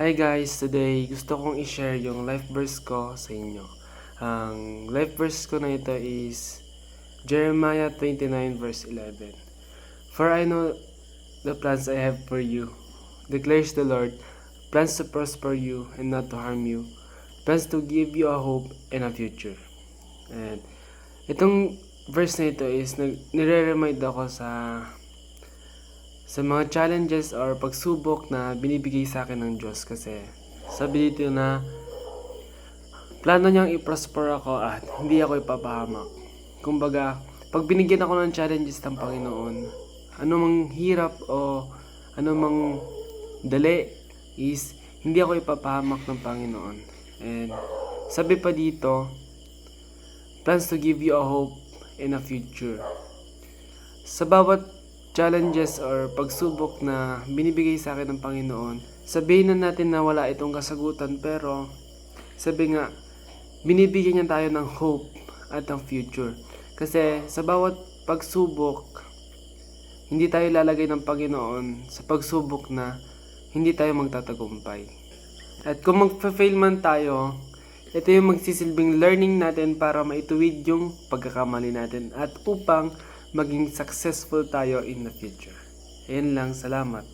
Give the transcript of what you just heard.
Hi guys, today gusto kong i-share yung life verse ko sa inyo. Ang life verse ko na ito is Jeremiah 29 verse 11. For I know the plans I have for you, declares the Lord, plans to prosper you and not to harm you, plans to give you a hope and a future. And itong verse na ito is nire-remind ako sa mga challenges or pagsubok na binibigay sa akin ng Diyos, kasi sabi dito na plano niyang i-prosper ako at hindi ako ipapahamak. Kumbaga, pag binigyan ako ng challenges ng Panginoon, anumang hirap o anumang dali is hindi ako ipapahamak ng Panginoon. And sabi pa dito, plans to give you a hope and a future. Sa bawat challenges or pagsubok na binibigay sa akin ng Panginoon, sabihin na natin na wala itong kasagutan, pero sabi nga, binibigyan niya tayo ng hope at ng future. Kasi sa bawat pagsubok, hindi tayo lalagay ng Panginoon sa pagsubok na hindi tayo magtatagumpay. At kung magfa-fail man tayo, ito yung magsisilbing learning natin para maituwid yung pagkakamali natin at upang maging successful tayo in the future. Ayan lang, salamat.